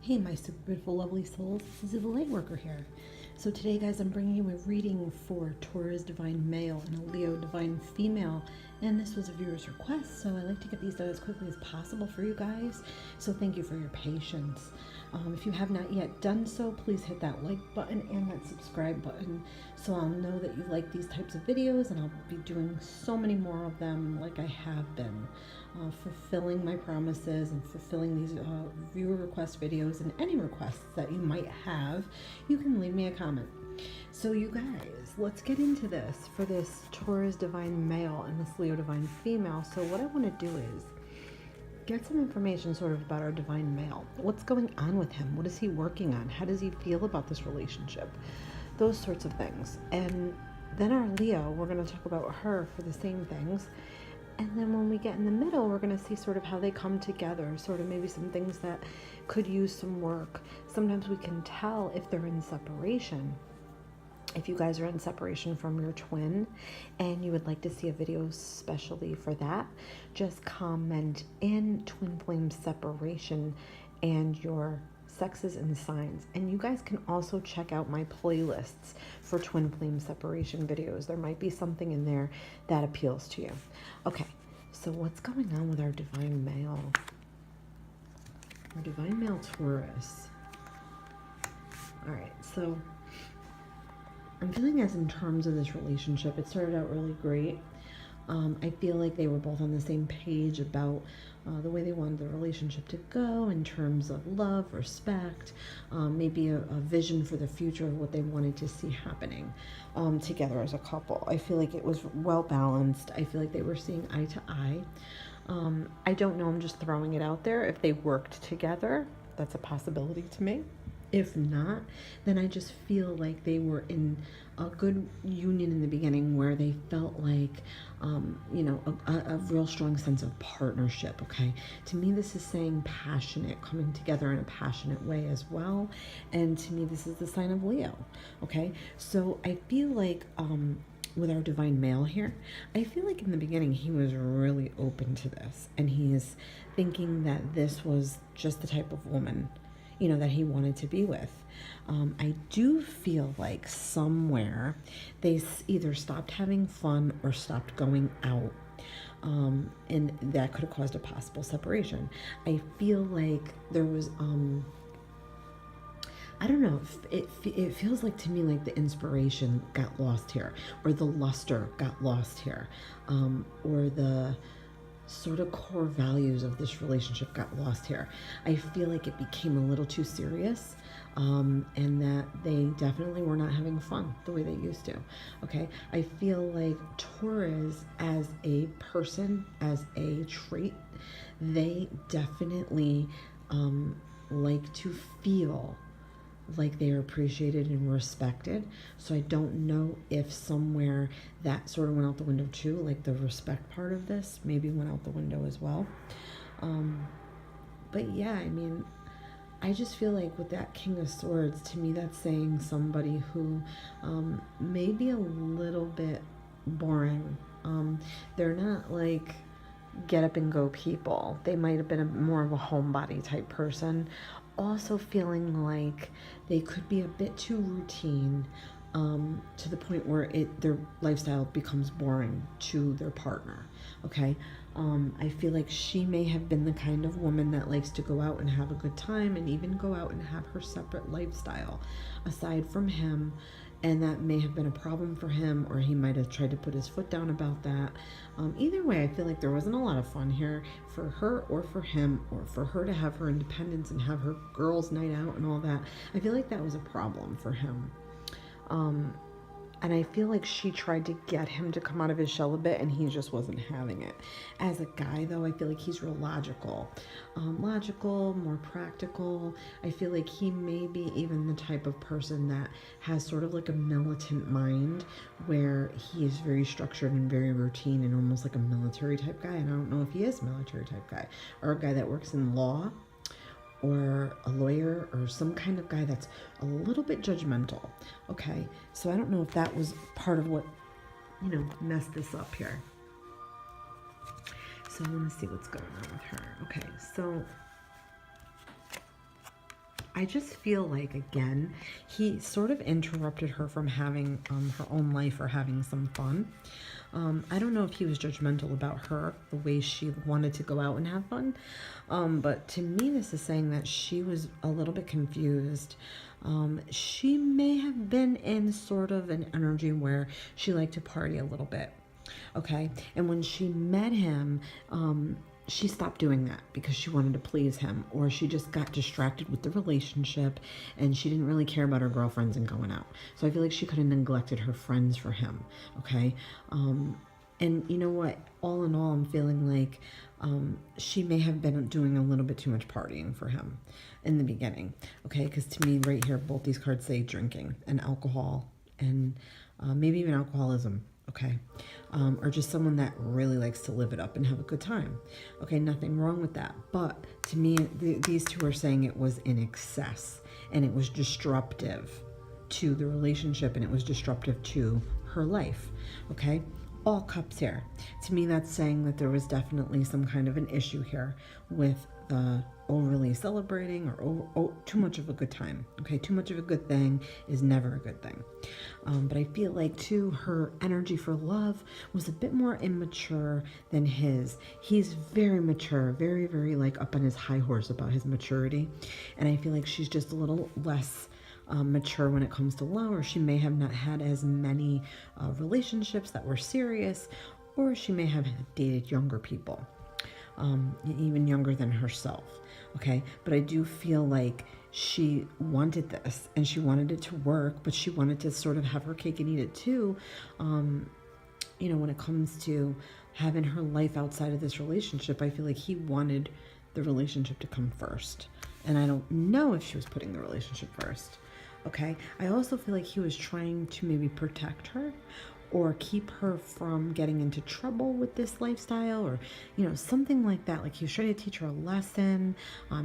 Hey, my super beautiful, lovely souls. This is the light worker here. So today, guys, I'm bringing you a reading for Taurus divine male and a Leo divine female. And this was a viewer's request, so I like to get these done as quickly as possible for you guys. So thank you for your patience. If you have not yet done so, please hit that like button and that subscribe button so I'll know that you like these types of videos, and I'll be doing so many more of them like I have been. Fulfilling my promises and fulfilling these viewer request videos, and any requests that you might have, you can leave me a comment. So you guys, let's get into this for this Taurus divine male and this Leo divine female. So what I want to do is get some information sort of about our divine male. What's going on with him? What is he working on? How does he feel about this relationship? Those sorts of things. And then our Leo, we're going to talk about her for the same things. And then when we get in the middle, we're going to see sort of how they come together, sort of maybe some things that could use some work. Sometimes we can tell if they're in separation. If you guys are in separation from your twin and you would like to see a video specially for that, just comment in twin flame separation and your sexes and signs. And you guys can also check out my playlists for twin flame separation videos. There might be something in there that appeals to you. Okay, so what's going on with our divine male? Our divine male Taurus. All right, so I'm feeling as in terms of this relationship, it started out really great. I feel like they were both on the same page about the way they wanted the relationship to go in terms of love, respect, maybe a vision for the future of what they wanted to see happening together as a couple. I feel like it was well balanced. I feel like they were seeing eye to eye. I don't know, I'm just throwing it out there. If they worked together, that's a possibility to me. If not, then I just feel like they were in a good union in the beginning where they felt like, a real strong sense of partnership, okay? To me, this is saying passionate, coming together in a passionate way as well. And to me, this is the sign of Leo, okay? So I feel like with our divine male here, I feel like in the beginning he was really open to this. And he is thinking that this was just the type of woman that he wanted to be with. I do feel like somewhere they either stopped having fun or stopped going out. And that could have caused a possible separation. I feel like there was, I don't know, it feels like to me like the inspiration got lost here, or the luster got lost here, or the sort of core values of this relationship got lost here. I feel like it became a little too serious, and that they definitely were not having fun the way they used to. Okay, I feel like Taurus as a person, as a trait, they definitely like to feel like they are appreciated and respected. So I don't know if somewhere that sort of went out the window too, like the respect part of this maybe went out the window as well. But yeah, I mean, I just feel like with that King of Swords, to me that's saying somebody who may be a little bit boring. They're not like get up and go people. They might have been more of a homebody type person. Also feeling like they could be a bit too routine, to the point where their lifestyle becomes boring to their partner. Okay, I feel like she may have been the kind of woman that likes to go out and have a good time, and even go out and have her separate lifestyle aside from him. And that may have been a problem for him, or he might have tried to put his foot down about that. Either way, I feel like there wasn't a lot of fun here for her or for him, or for her to have her independence and have her girls' night out and all that. I feel like that was a problem for him. And I feel like she tried to get him to come out of his shell a bit, and he just wasn't having it. As a guy, though, I feel like he's real logical. More practical. I feel like he may be even the type of person that has sort of like a militant mind, where he is very structured and very routine and almost like a military type guy. And I don't know if he is a military type guy, or a guy that works in law, or a lawyer, or some kind of guy that's a little bit judgmental. Okay, so I don't know if that was part of what, messed this up here. So I want to see what's going on with her. Okay, so I just feel like, again, he sort of interrupted her from having her own life or having some fun. I don't know if he was judgmental about her, the way she wanted to go out and have fun. But to me, this is saying that she was a little bit confused. She may have been in sort of an energy where she liked to party a little bit. Okay. And when she met him, she stopped doing that because she wanted to please him, or she just got distracted with the relationship and she didn't really care about her girlfriends and going out. So I feel like she could have neglected her friends for him. Okay. And you know what? All in all, I'm feeling like she may have been doing a little bit too much partying for him in the beginning. Okay. Because to me, right here, both these cards say drinking and alcohol and maybe even alcoholism. Okay. Or just someone that really likes to live it up and have a good time. Okay, nothing wrong with that. But to me, these two are saying it was in excess and it was disruptive to the relationship and it was disruptive to her life. Okay, all cups here. To me, that's saying that there was definitely some kind of an issue here with the overly celebrating or too much of a good time. Okay, too much of a good thing is never a good thing. But I feel like too, her energy for love was a bit more immature than his. He's very mature, very, very like up on his high horse about his maturity. And I feel like she's just a little less mature when it comes to love, or she may have not had as many relationships that were serious, or she may have dated younger people. Even younger than herself. Okay. But I do feel like she wanted this and she wanted it to work, but she wanted to sort of have her cake and eat it too. You know, when it comes to having her life outside of this relationship, I feel like he wanted the relationship to come first. And I don't know if she was putting the relationship first. Okay. I also feel like he was trying to maybe protect her or keep her from getting into trouble with this lifestyle, or, you know, something like that. Like he was trying to teach her a lesson.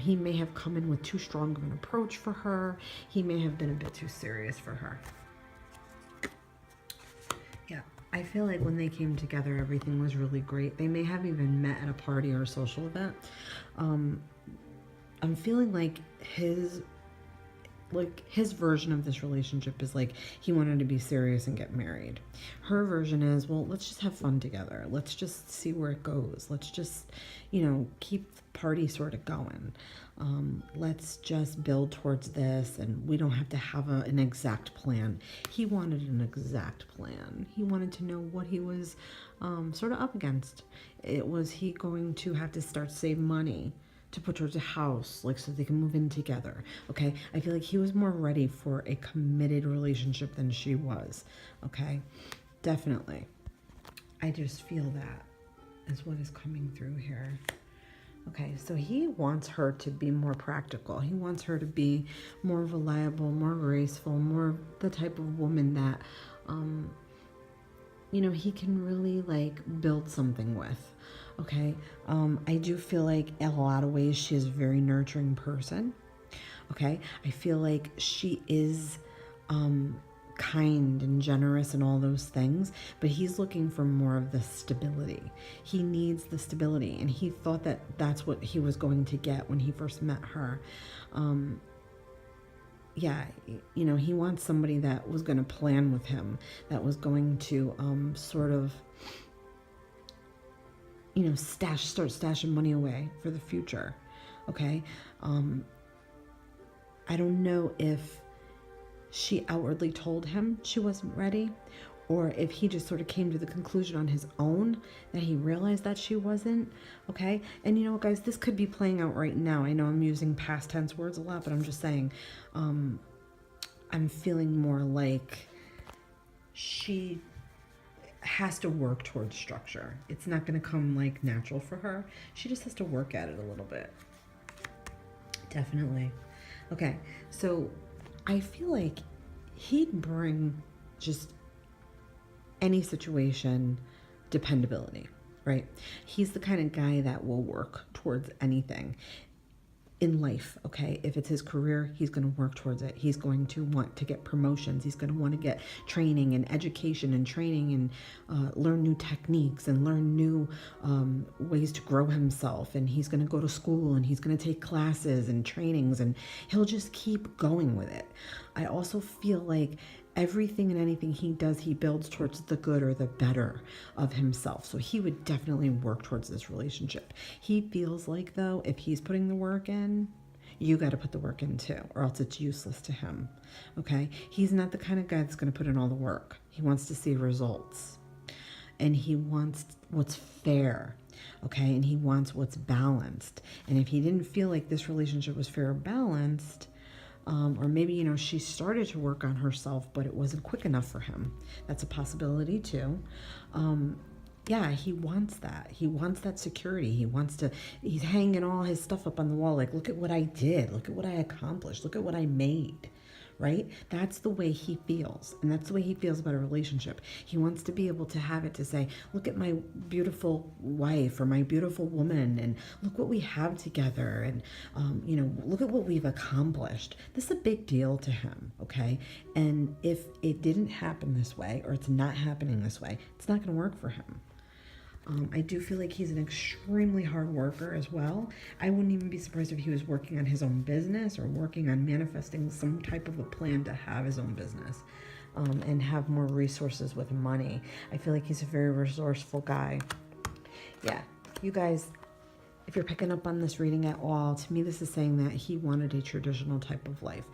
He may have come in with too strong of an approach for her. He may have been a bit too serious for her. Yeah, I feel like when they came together, everything was really great. They may have even met at a party or a social event. I'm feeling like his version of this relationship is like he wanted to be serious and get married. Her version is, well, let's just have fun together. Let's just see where it goes. Let's just, you know, keep the party sort of going. Let's just build towards this, and we don't have to have an exact plan. He wanted an exact plan. He wanted to know what he was sort of up against. Was he going to have to start saving money to put towards a house, like so they can move in together? Okay, I feel like he was more ready for a committed relationship than she was. Okay, definitely. I just feel that is what is coming through here. Okay, so he wants her to be more practical. He wants her to be more reliable, more graceful, more the type of woman that, you know, he can really like build something with. Okay, I do feel like in a lot of ways she is a very nurturing person. Okay, I feel like she is kind and generous and all those things, but he's looking for more of the stability. He needs the stability, and he thought that that's what he was going to get when he first met her. Yeah, you know, he wants somebody that was going to plan with him, that was going to sort of, you know, start stashing money away for the future. Okay. I don't know if she outwardly told him she wasn't ready, or if he just sort of came to the conclusion on his own that he realized that she wasn't. Okay. And you know what, guys, this could be playing out right now. I know I'm using past tense words a lot, but I'm just saying, I'm feeling more like she has to work towards structure. It's not going to come like natural for her. She just has to work at it a little bit. Definitely. Okay, so I feel like he'd bring just any situation dependability, right? He's the kind of guy that will work towards anything. in life, okay? If it's his career, he's going to work towards it. He's going to want to get promotions. He's going to want to get training and education and training and learn new techniques and learn new ways to grow himself. And he's going to go to school and he's going to take classes and trainings, and he'll just keep going with it. I also feel like everything and anything he does, he builds towards the good or the better of himself. So he would definitely work towards this relationship. He feels like, though, if he's putting the work in, you got to put the work in too, or else it's useless to him. Okay? He's not the kind of guy that's going to put in all the work. He wants to see results. And he wants what's fair. Okay? And he wants what's balanced. And if he didn't feel like this relationship was fair or balanced, or maybe, she started to work on herself, but it wasn't quick enough for him. That's a possibility too. Yeah, he wants that. He wants that security. He's hanging all his stuff up on the wall. Like, look at what I did. Look at what I accomplished. Look at what I made. Right? That's the way he feels. And that's the way he feels about a relationship. He wants to be able to have it to say, look at my beautiful wife or my beautiful woman, and look what we have together. And, look at what we've accomplished. This is a big deal to him. Okay. And if it didn't happen this way, or it's not happening this way, it's not going to work for him. I do feel like he's an extremely hard worker as well. I wouldn't even be surprised if he was working on his own business or working on manifesting some type of a plan to have his own business and have more resources with money. I feel like he's a very resourceful guy. Yeah, you guys, if you're picking up on this reading at all, to me this is saying that he wanted a traditional type of life.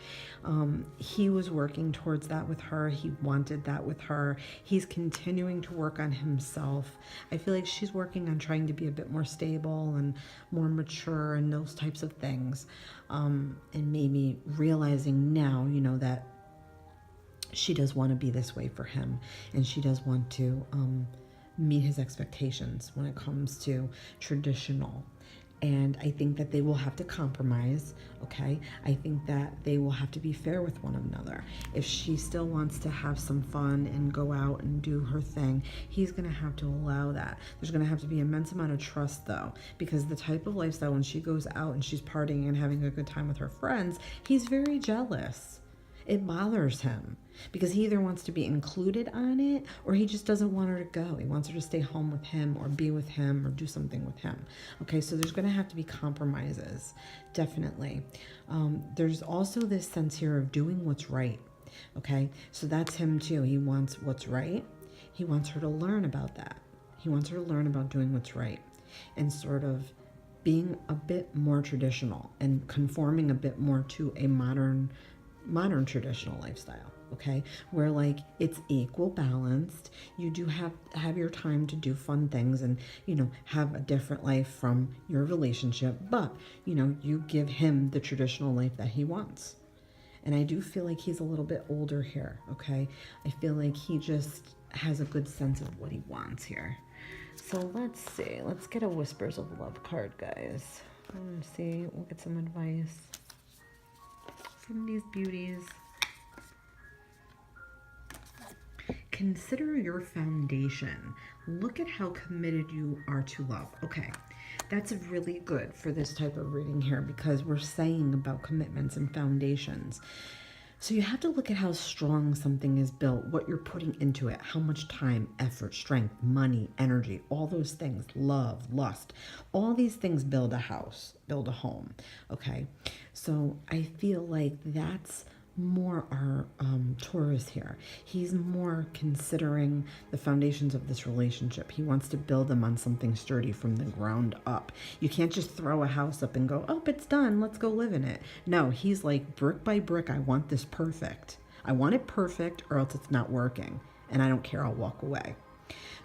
He was working towards that with her. He wanted that with her. He's continuing to work on himself. I feel like she's working on trying to be a bit more stable and more mature and those types of things. And maybe realizing now, that she does want to be this way for him, and she does want to meet his expectations when it comes to traditional. And I think that they will have to compromise, okay? I think that they will have to be fair with one another. If she still wants to have some fun and go out and do her thing, he's going to have to allow that. There's going to have to be an immense amount of trust, though, because the type of lifestyle when she goes out and she's partying and having a good time with her friends, he's very jealous. It bothers him because he either wants to be included on it or he just doesn't want her to go. He wants her to stay home with him or be with him or do something with him. Okay, so there's going to have to be compromises, definitely. There's also this sense here of doing what's right. Okay, so that's him too. He wants what's right. He wants her to learn about that. He wants her to learn about doing what's right and sort of being a bit more traditional and conforming a bit more to a modern traditional lifestyle, okay, where like it's equal balanced. You do have your time to do fun things and have a different life from your relationship, but you give him the traditional life that he wants. And I do feel like he's a little bit older here, okay? I feel like he just has a good sense of what he wants here. So let's see, let's get a Whispers of Love card, guys. Let's see, we'll get some advice from these beauties. Consider your foundation. Look at how committed you are to love. Okay, that's really good for this type of reading here because we're saying about commitments and foundations. So you have to look at how strong something is built, what you're putting into it, how much time, effort, strength, money, energy, all those things, love, lust, all these things build a house, build a home, okay? So I feel like that's more our Taurus here. He's more considering the foundations of this relationship. He wants to build them on something sturdy from the ground up. You can't just throw a house up and go, oh, it's done, let's go live in it. No, he's like, brick by brick, I want this perfect. I want it perfect or else it's not working. And I don't care, I'll walk away.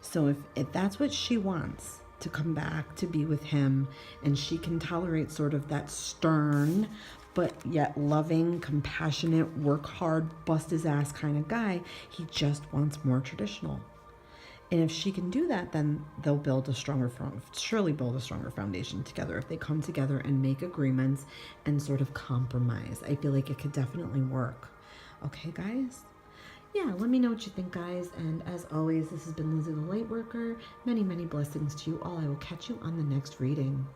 So if that's what she wants, to come back to be with him, and she can tolerate sort of that stern but yet loving, compassionate, work hard, bust his ass kind of guy. He just wants more traditional. And if she can do that, then they'll build a stronger, surely build a stronger foundation together if they come together and make agreements and sort of compromise. I feel like it could definitely work. Okay, guys? Yeah, let me know what you think, guys. And as always, this has been Lizzie the Lightworker. Many, many blessings to you all. I will catch you on the next reading.